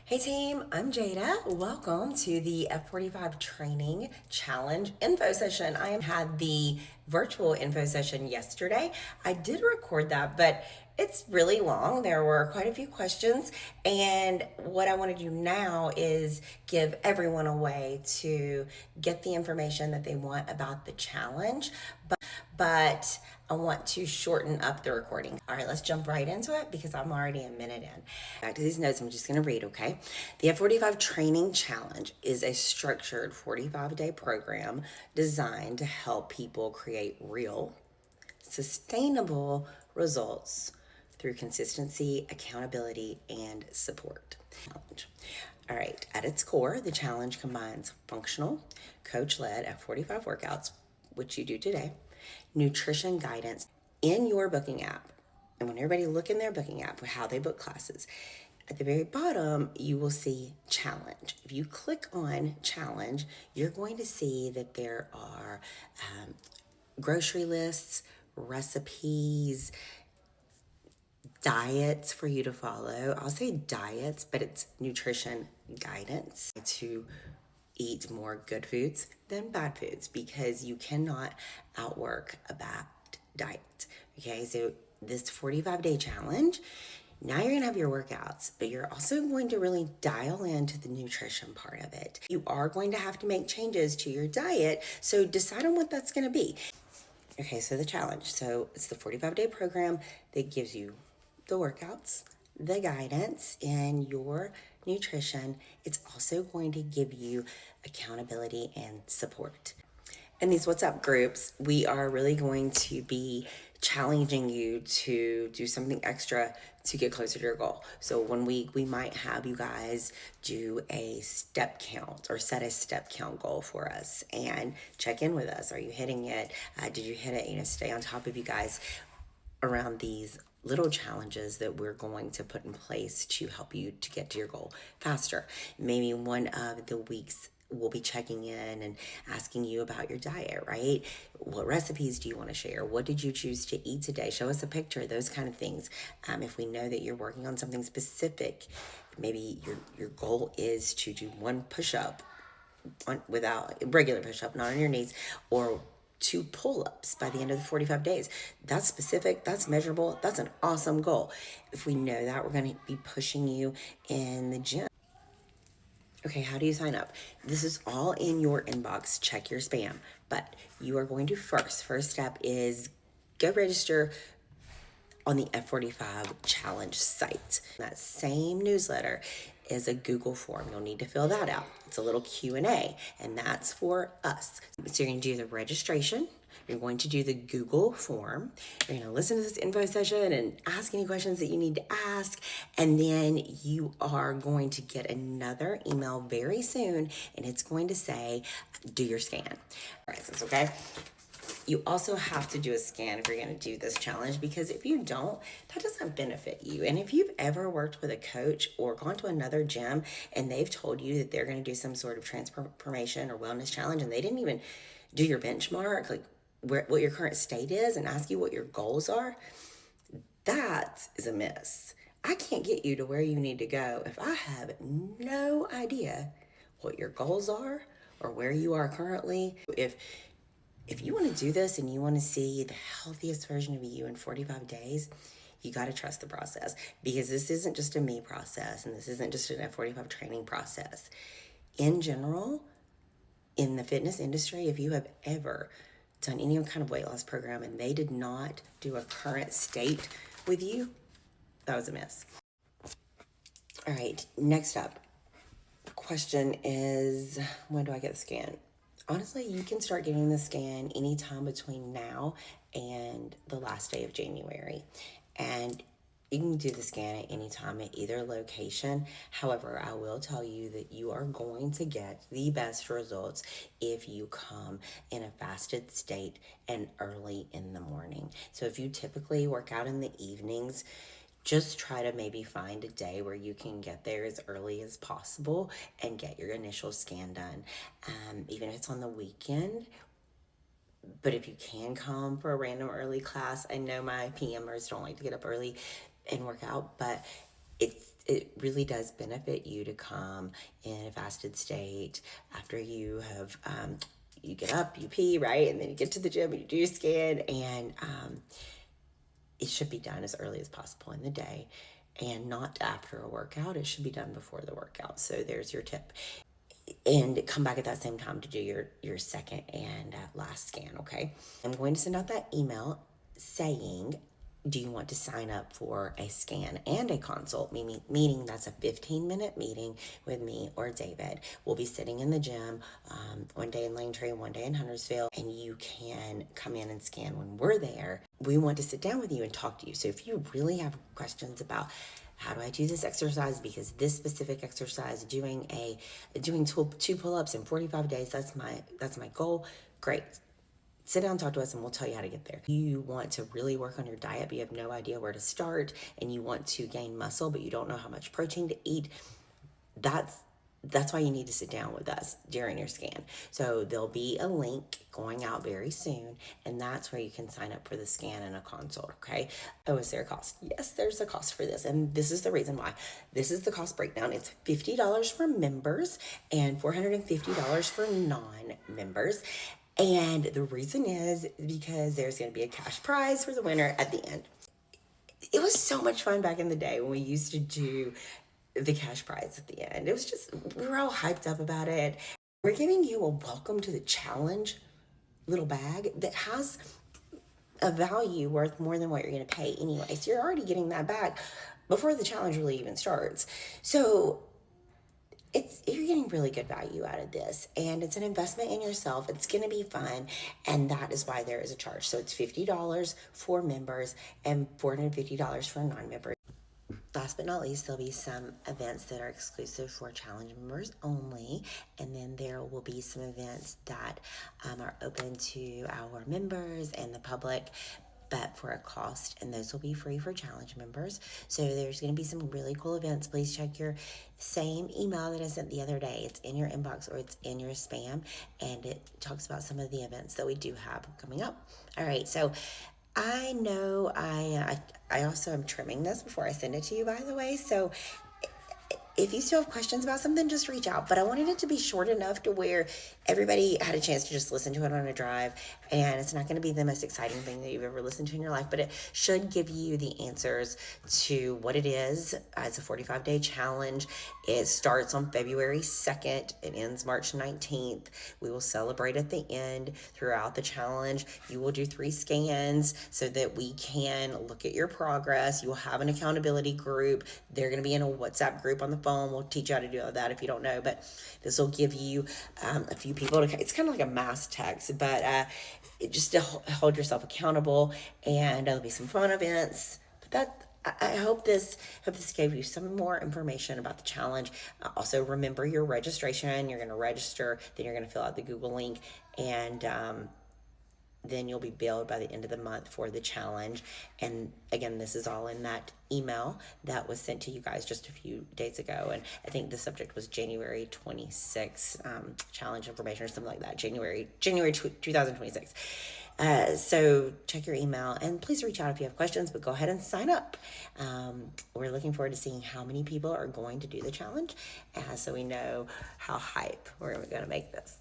Hey team, I'm Jada. Welcome to the F45 Training Challenge info session. I had the virtual info session yesterday. I did record that, but it's really long. There were quite a few questions, and what I want to do now is give everyone a way to get the information that they want about the challenge. But I want to shorten up the recording. All right, let's jump right into it because I'm already a minute in. Back to these notes, I'm just going to read, okay? The F45 Training Challenge is a structured 45-day program designed to help people create real, sustainable results through consistency, accountability, and support. All right, at its core, the challenge combines functional, coach-led F45 workouts, which you do today, nutrition guidance in your booking app. And when everybody look in their booking app, how they book classes, at the very bottom, you will see challenge. If you click on challenge, you're going to see that there are grocery lists, recipes, diets for you to follow. I'll say diets, but it's nutrition guidance to eat more good foods than bad foods because you cannot outwork a bad diet. Okay, so this 45-day challenge, now you're gonna have your workouts, but you're also going to really dial into the nutrition part of it. You are going to have to make changes to your diet, so decide on what that's gonna be. Okay, so the challenge. So it's the 45-day program that gives you the workouts, the guidance, and your nutrition. It's also going to give you accountability and support. In these WhatsApp groups, we are really going to be challenging you to do something extra to get closer to your goal. So 1 week we might have you guys do a step count or set a step count goal for us and check in with us. Are you hitting it? Did you hit it? Stay on top of you guys around these little challenges that we're going to put in place to help you to get to your goal faster. Maybe one of the weeks we'll be checking in and asking you about your diet, right? What recipes do you want to share? What did you choose to eat today? Show us a picture, those kind of things. If we know that you're working on something specific, maybe your goal is to do one push-up without regular push-up, not on your knees, or 2 pull-ups by the end of the 45 days. That's specific, that's measurable, that's an awesome goal. If we know that, we're going to be pushing you in the gym. Okay, how do you sign up? This is all in your inbox. Check your spam. But you are going to first step is go register on the F45 challenge site. That same newsletter is a Google form. You'll need to fill that out. It's a little Q&A, and that's for us. So you're going to do the registration. You're going to do the Google form. You're going to listen to this info session and ask any questions that you need to ask. And then you are going to get another email very soon, and it's going to say, do your scan. All right, so it's okay. You also have to do a scan if you're going to do this challenge, because if you don't, that doesn't benefit you. And if you've ever worked with a coach or gone to another gym and they've told you that they're going to do some sort of transformation or wellness challenge and they didn't even do your benchmark, like what your current state is, and ask you what your goals are, that is a miss. I can't get you to where you need to go if I have no idea what your goals are or where you are currently. If you want to do this and you want to see the healthiest version of you in 45 days, you got to trust the process, because this isn't just a me process and this isn't just an F45 training process. In general, in the fitness industry, if you have ever done any kind of weight loss program and they did not do a current state with you, that was a miss. All right, next up, the question is, when do I get the scan? Honestly, you can start getting the scan anytime between now and the last day of January. And you can do the scan at any time at either location. However, I will tell you that you are going to get the best results if you come in a fasted state and early in the morning. So if you typically work out in the evenings, just try to maybe find a day where you can get there as early as possible and get your initial scan done, even if it's on the weekend. But if you can come for a random early class, I know my PMers don't like to get up early and work out, but it really does benefit you to come in a fasted state after you have, you get up, you pee, right? And then you get to the gym and you do your scan, and it should be done as early as possible in the day and not after a workout. It should be done before the workout. So there's your tip. And come back at that same time to do your second and last scan, okay? I'm going to send out that email saying, do you want to sign up for a scan and a consult? Meaning that's a 15-minute meeting with me or David. We'll be sitting in the gym one day in Langtree, one day in Huntersville, and you can come in and scan when we're there. We want to sit down with you and talk to you. So if you really have questions about how do I do this exercise, because this specific exercise, doing two pull-ups in 45 days, that's my goal, great. Sit down and talk to us and we'll tell you how to get there. You want to really work on your diet, but you have no idea where to start, and you want to gain muscle, but you don't know how much protein to eat. That's why you need to sit down with us during your scan. So there'll be a link going out very soon, and that's where you can sign up for the scan and a consult, okay? Oh, is there a cost? Yes, there's a cost for this, and this is the reason why. This is the cost breakdown. It's $50 for members and $450 for non-members. And the reason is because there's going to be a cash prize for the winner at the end. It was so much fun back in the day when we used to do the cash prize at the end. It was just, we were all hyped up about it. We're giving you a welcome to the challenge little bag that has a value worth more than what you're going to pay anyway. So you're already getting that back before the challenge really even starts. So you're getting really good value out of this, and it's an investment in yourself. It's going to be fun, and that is why there is a charge. So it's $50 for members and $450 for non-members. Last but not least, there'll be some events that are exclusive for challenge members only, and then there will be some events that are open to our members and the public, but for a cost, and those will be free for challenge members. So there's going to be some really cool events. Please check your same email that I sent the other day. It's in your inbox or it's in your spam, and it talks about some of the events that we do have coming up. All right, so I know I also am trimming this before I send it to you, by the way. So if you still have questions about something, just reach out. But I wanted it to be short enough to where everybody had a chance to just listen to it on a drive. And it's not going to be the most exciting thing that you've ever listened to in your life, but it should give you the answers to what it is. It's a 45-day challenge. It starts on February 2nd. It ends March 19th. We will celebrate at the end. Throughout the challenge, you will do 3 scans so that we can look at your progress. You will have an accountability group. They're going to be in a WhatsApp group on the phone. We'll teach you how to do all that if you don't know, but this will give you a few people to, it's kind of like a mass text, but just to hold yourself accountable, and there'll be some fun events. But I hope this gave you some more information about the challenge. Also, remember your registration. You're going to register, then you're going to fill out the Google link, and then you'll be billed by the end of the month for the challenge. And again, this is all in that email that was sent to you guys just a few days ago. And I think the subject was January 26 challenge information or something like that. January 2026. So check your email, and please reach out if you have questions, but go ahead and sign up. We're looking forward to seeing how many people are going to do the challenge, so we know how hype we're going to make this.